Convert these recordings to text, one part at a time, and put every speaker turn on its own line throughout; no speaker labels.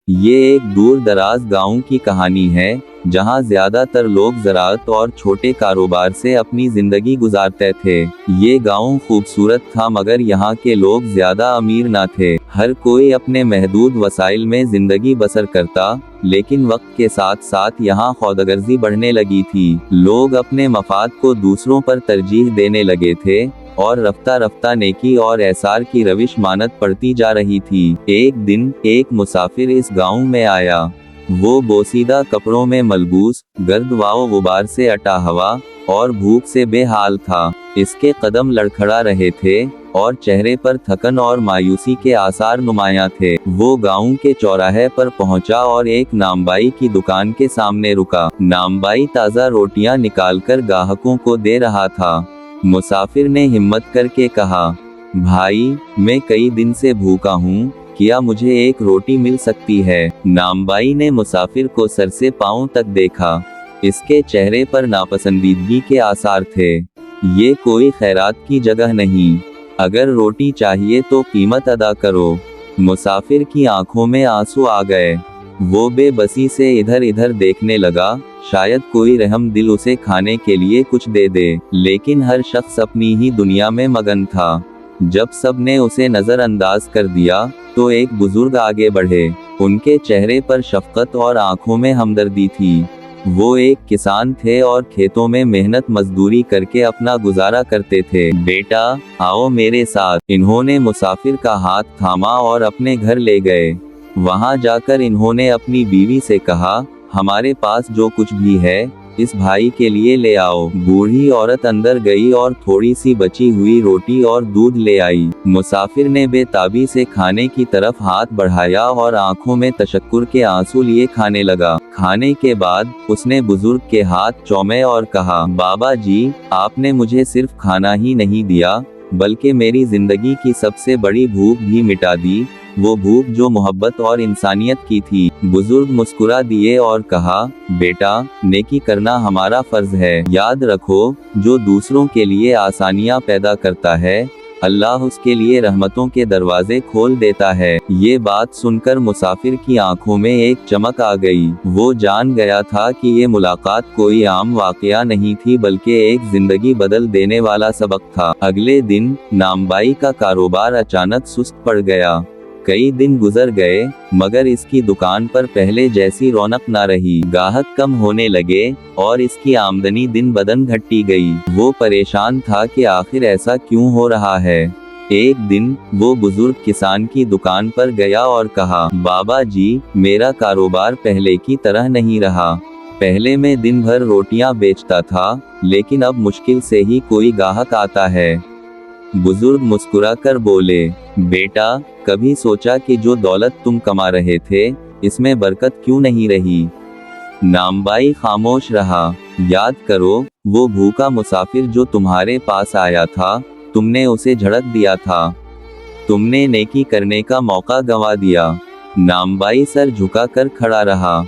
ये एक दूर दराज गांव की कहानी है जहां ज्यादातर लोग ज़राअत और छोटे कारोबार से अपनी जिंदगी गुजारते थे। ये गांव खूबसूरत था मगर यहाँ के लोग ज्यादा अमीर ना थे। हर कोई अपने महदूद वसाइल में जिंदगी बसर करता, लेकिन वक्त के साथ साथ यहाँ खौदगर्जी बढ़ने लगी थी। लोग अपने मफाद को दूसरों पर तरजीह देने लगे थे और रफ्ता रफ्ता नेकी और एहसार की रविश मानत पड़ती जा रही थी। एक दिन एक मुसाफिर इस गांव में आया। वो बोसीदा कपड़ों में मलबूस, गर्द वाओ गुबार से अटा हवा और भूख से बेहाल था। इसके कदम लड़खड़ा रहे थे और चेहरे पर थकन और मायूसी के आसार नुमायां थे। वो गांव के चौराहे पर पहुंचा और एक नामबाई की दुकान के सामने रुका। नामबाई ताज़ा रोटियां निकालकर ग्राहकों को दे रहा था। मुसाफिर ने हिम्मत करके कहा, भाई मैं कई दिन से भूखा हूँ, क्या मुझे एक रोटी मिल सकती है? नामबाई ने मुसाफिर को सर से पांव तक देखा। इसके चेहरे पर नापसंदीदगी के आसार थे। ये कोई खैरात की जगह नहीं, अगर रोटी चाहिए तो कीमत अदा करो। मुसाफिर की आंखों में आंसू आ गए। वो बेबसी से इधर इधर देखने लगा, शायद कोई रहम दिल उसे खाने के लिए कुछ दे दे। लेकिन हर शख्स अपनी ही दुनिया में मगन था। जब सब ने उसे नजरअंदाज कर दिया तो एक बुजुर्ग आगे बढ़े। उनके चेहरे पर शफकत और आंखों में हमदर्दी थी। वो एक किसान थे और खेतों में मेहनत मजदूरी करके अपना गुजारा करते थे। बेटा आओ मेरे साथ। इन्होंने मुसाफिर का हाथ थामा और अपने घर ले गए। वहां जाकर इन्होंने अपनी बीवी से कहा, हमारे पास जो कुछ भी है इस भाई के लिए ले आओ। बूढ़ी औरत अंदर गई और थोड़ी सी बची हुई रोटी और दूध ले आई। मुसाफिर ने बेताबी से खाने की तरफ हाथ बढ़ाया और आंखों में तशक्कुर के आंसू लिए खाने लगा। खाने के बाद उसने बुजुर्ग के हाथ चूमे और कहा, बाबा जी आपने मुझे सिर्फ खाना ही नहीं दिया बल्कि मेरी जिंदगी की सबसे बड़ी भूख भी मिटा दी, वो भूख जो मोहब्बत और इंसानियत की थी। बुजुर्ग मुस्कुरा दिए और कहा, बेटा नेकी करना हमारा फर्ज है। याद रखो, जो दूसरों के लिए आसानियां पैदा करता है अल्लाह उसके लिए रहमतों के दरवाजे खोल देता है। ये बात सुनकर मुसाफिर की आंखों में एक चमक आ गई। वो जान गया था कि ये मुलाकात कोई आम वाकया नहीं थी बल्कि एक जिंदगी बदल देने वाला सबक था। अगले दिन नामबाई का कारोबार अचानक सुस्त पड़ गया। कई दिन गुजर गए मगर इसकी दुकान पर पहले जैसी रौनक ना रही। ग्राहक कम होने लगे और इसकी आमदनी दिन बदन घटती गई। वो परेशान था कि आखिर ऐसा क्यों हो रहा है। एक दिन वो बुजुर्ग किसान की दुकान पर गया और कहा, बाबा जी मेरा कारोबार पहले की तरह नहीं रहा। पहले मैं दिन भर रोटियां बेचता था लेकिन अब मुश्किल से ही कोई ग्राहक आता है। बुजुर्ग मुस्कुराकर बोले, बेटा कभी सोचा कि जो दौलत तुम कमा रहे थे इसमें बरकत क्यों नहीं रही? नामबाई खामोश रहा। याद करो, वो भूखा मुसाफिर जो तुम्हारे पास आया था, तुमने उसे झड़क दिया था। तुमने नेकी करने का मौका गंवा दिया। नामबाई सर झुकाकर खड़ा रहा।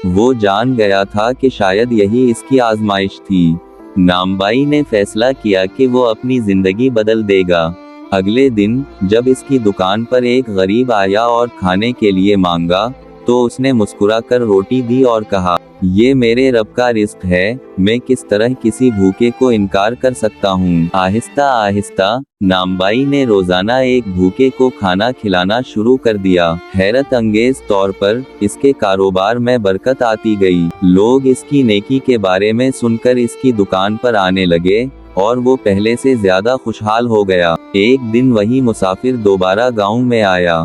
वो जान गया था कि शायद यही इसकी आजमाइश थी। नामबाई ने फैसला किया कि वो अपनी जिंदगी बदल देगा। अगले दिन जब इसकी दुकान पर एक गरीब आया और खाने के लिए मांगा तो उसने मुस्कुराकर रोटी दी और कहा, ये मेरे रब का रिस्क है, मैं किस तरह किसी भूखे को इनकार कर सकता हूँ। आहिस्ता आहिस्ता नामबाई ने रोजाना एक भूखे को खाना खिलाना शुरू कर दिया। हैरत अंगेज तौर पर इसके कारोबार में बरकत आती गई। लोग इसकी नेकी के बारे में सुनकर इसकी दुकान पर आने लगे और वो पहले से ज्यादा खुशहाल हो गया। एक दिन वही मुसाफिर दोबारा गांव में आया।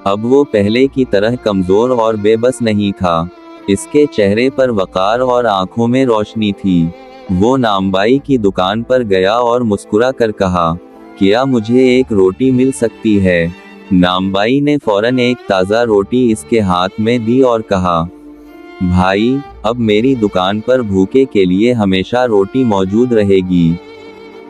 अब वो पहले की तरह कमजोर और बेबस नहीं था। इसके चेहरे पर वकार और आंखों में रोशनी थी। वो नामबाई की दुकान पर गया और मुस्कुरा कर कहा, क्या मुझे एक रोटी मिल सकती है? नामबाई ने फौरन एक ताज़ा रोटी इसके हाथ में दी और कहा, भाई अब मेरी दुकान पर भूखे के लिए हमेशा रोटी मौजूद रहेगी।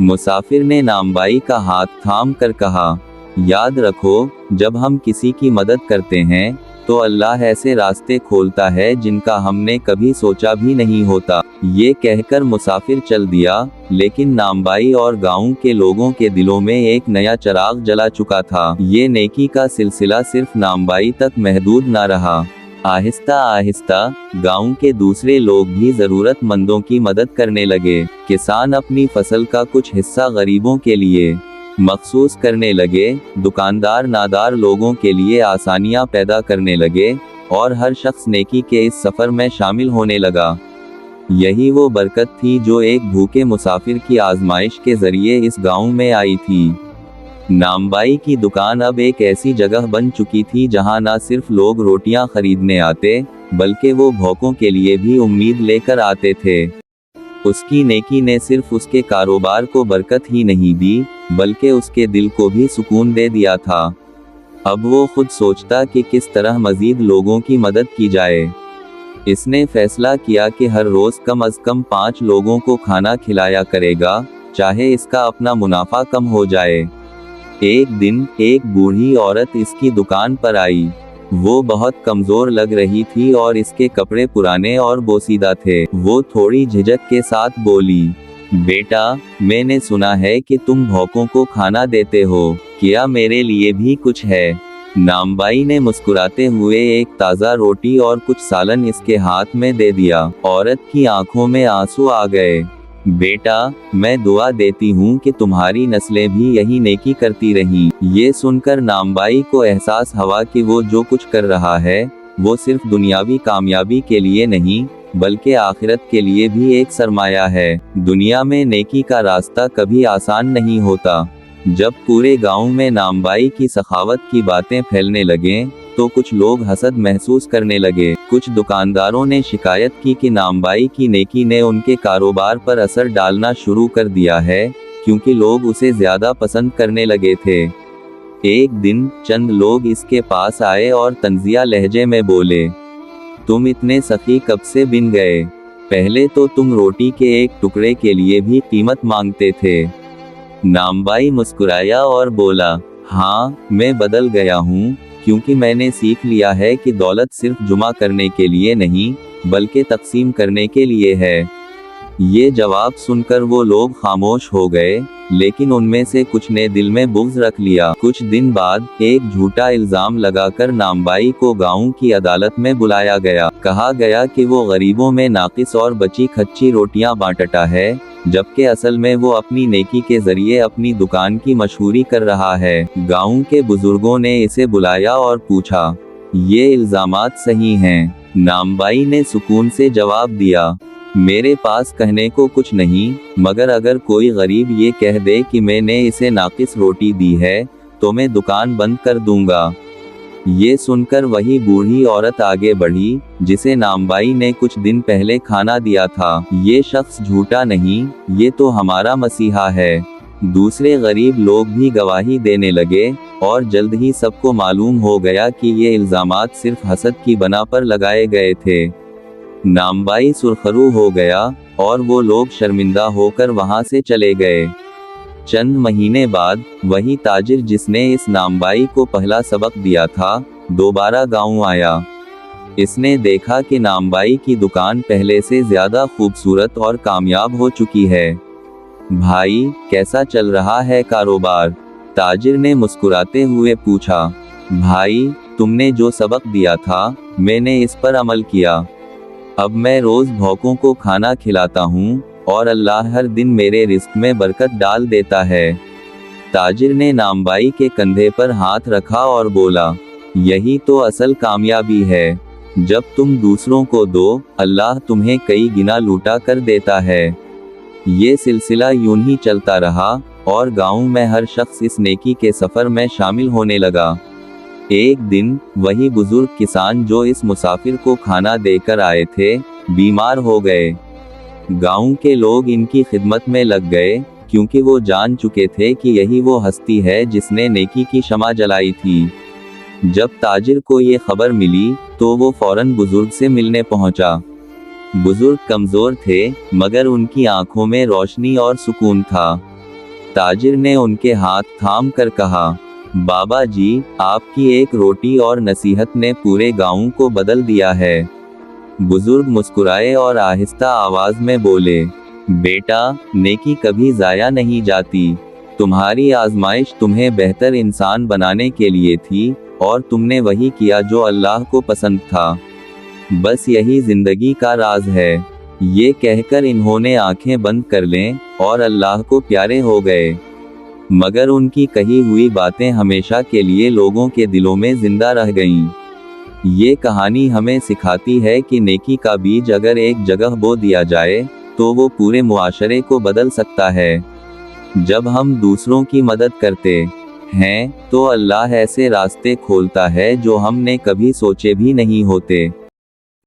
मुसाफिर ने नामबाई का हाथ थाम कर कहा, याद रखो, जब हम किसी की मदद करते हैं तो अल्लाह ऐसे रास्ते खोलता है जिनका हमने कभी सोचा भी नहीं होता। ये कहकर मुसाफिर चल दिया, लेकिन नामबाई और गांव के लोगों के दिलों में एक नया चिराग जला चुका था। ये नेकी का सिलसिला सिर्फ नामबाई तक महदूद न रहा। आहिस्ता आहिस्ता गांव के दूसरे लोग भी जरूरतमंदों की मदद करने लगे। किसान अपनी फसल का कुछ हिस्सा गरीबों के लिए मखसूस करने लगे, दुकानदार नादार लोगों के लिए आसानियां पैदा करने लगे और हर शख्स नेकी के इस सफर में शामिल होने लगा। यही वो बरकत थी जो एक भूखे मुसाफिर की आजमाइश के जरिए इस गांव में आई थी। नामबाई की दुकान अब एक ऐसी जगह बन चुकी थी जहां न सिर्फ लोग रोटियां खरीदने आते, बल्कि वो भूखों के लिए भी उम्मीद लेकर आते थे। उसकी नेकी ने सिर्फ उसके कारोबार को बरकत ही नहीं दी, बल्कि उसके दिल को भी सुकून दे दिया था। अब वो खुद सोचता कि किस तरह मजीद लोगों की मदद की जाए। इसने फैसला किया कि हर रोज कम अज कम 5 लोगों को खाना खिलाया करेगा, चाहे इसका अपना मुनाफा कम हो जाए। एक दिन एक बूढ़ी औरत इसकी दुकान पर आई। वो बहुत कमजोर लग रही थी और इसके कपड़े पुराने और बोसीदा थे। वो थोड़ी झिझक के साथ बोली, बेटा, मैंने सुना है कि तुम भूखों को खाना देते हो, क्या मेरे लिए भी कुछ है? नामबाई ने मुस्कुराते हुए एक ताज़ा रोटी और कुछ सालन इसके हाथ में दे दिया। औरत की आंखों में आंसू आ गए। बेटा, मैं दुआ देती हूँ कि तुम्हारी नस्लें भी यही नेकी करती रहीं। ये सुनकर नामबाई को एहसास हुआ कि वो जो कुछ कर रहा है वो सिर्फ दुनियावी कामयाबी के लिए नहीं, बल्कि आखिरत के लिए भी एक सरमाया है। दुनिया में नेकी का रास्ता कभी आसान नहीं होता। जब पूरे गांव में नामबाई की सखावत की बातें फैलने लगें, तो कुछ लोग हसद महसूस करने लगे। कुछ दुकानदारों ने शिकायत की कि नामबाई की नेकी ने उनके कारोबार पर असर डालना शुरू कर दिया है, क्योंकि लोग उसे ज्यादा पसंद करने लगे थे। एक दिन चंद लोग इसके पास आए और तंजिया लहजे में बोले, तुम इतने सखी कब से बिन गए? पहले तो तुम रोटी के एक टुकड़े के लिए भी कीमत मांगते थे। नामबाई मुस्कुराया और बोला, हाँ, मैं बदल गया हूँ, क्योंकि मैंने सीख लिया है कि दौलत सिर्फ जुमा करने के लिए नहीं, बल्कि तकसीम करने के लिए है। ये जवाब सुनकर वो लोग खामोश हो गए, लेकिन उनमें से कुछ ने दिल में बुग़्ज़ रख लिया। कुछ दिन बाद एक झूठा इल्जाम लगाकर नामबाई को गांव की अदालत में बुलाया गया। कहा गया कि वो गरीबों में नाकिस और बची खच्ची रोटियां बांटता है, जबकि असल में वो अपनी नेकी के जरिए अपनी दुकान की मशहूरी कर रहा है। गांव के बुजुर्गों ने इसे बुलाया और पूछा, ये इल्जामात सही हैं? नामबाई ने सुकून से जवाब दिया, मेरे पास कहने को कुछ नहीं, मगर अगर कोई गरीब ये कह दे कि मैंने इसे नाकिस रोटी दी है, तो मैं दुकान बंद कर दूंगा। ये सुनकर वही बूढ़ी औरत आगे बढ़ी, जिसे नामबाई ने कुछ दिन पहले खाना दिया था। ये शख्स झूठा नहीं, ये तो हमारा मसीहा है। दूसरे गरीब लोग भी गवाही देने लगे, और जल्द ही सबको मालूम हो गया कि ये इल्जामात सिर्फ हसद की बना पर लगाए गए थे। नामबाई सुरखरू हो गया, और वो लोग शर्मिंदा होकर वहां से चले गए। चंद महीने बाद वही ताजिर जिसने इस नामबाई को पहला सबक दिया था, दोबारा गांव आया। इसने देखा कि नामबाई की दुकान पहले से ज्यादा खूबसूरत और कामयाब हो चुकी है। भाई, कैसा चल रहा है कारोबार? ताजिर ने मुस्कुराते हुए पूछा। भाई, तुमने जो सबक दिया था, मैंने इस पर अमल किया। अब मैं रोज भूखों को खाना खिलाता हूँ, और अल्लाह हर दिन मेरे रिस्क में बरकत डाल देता है। ताजिर ने नामबाई के कंधे पर हाथ रखा और बोला, यही तो असल कामयाबी है। जब तुम दूसरों को दो, अल्लाह तुम्हें कई गुना लूटा कर देता है। ये सिलसिला यूं ही चलता रहा, और गांव में हर शख्स इस नेकी के सफर में शामिल होने लगा। एक दिन वही बुजुर्ग किसान जो इस मुसाफिर को खाना देकर आए थे, बीमार हो गए। गांव के लोग इनकी खिदमत में लग गए, क्योंकि वो जान चुके थे कि यही वो हस्ती है जिसने नेकी की शमा जलाई थी। जब ताजिर को ये खबर मिली, तो वो फौरन बुजुर्ग से मिलने पहुंचा। बुजुर्ग कमजोर थे, मगर उनकी आंखों में रोशनी और सुकून था। ताजिर ने उनके हाथ थाम कर कहा, बाबा जी, आपकी एक रोटी और नसीहत ने पूरे गांव को बदल दिया है। बुजुर्ग मुस्कुराए और आहिस्ता आवाज में बोले, बेटा, नेकी कभी जाया नहीं जाती। तुम्हारी आजमाइश तुम्हें बेहतर इंसान बनाने के लिए थी, और तुमने वही किया जो अल्लाह को पसंद था। बस यही जिंदगी का राज है। ये कहकर इन्होंने आंखें बंद कर लें और अल्लाह को प्यारे हो गए। मगर उनकी कही हुई बातें हमेशा के लिए लोगों के दिलों में जिंदा रह गईं। ये कहानी हमें सिखाती है कि नेकी का बीज अगर एक जगह बो दिया जाए तो वो पूरे मुआशरे को बदल सकता है। जब हम दूसरों की मदद करते हैं तो अल्लाह ऐसे रास्ते खोलता है जो हमने कभी सोचे भी नहीं होते।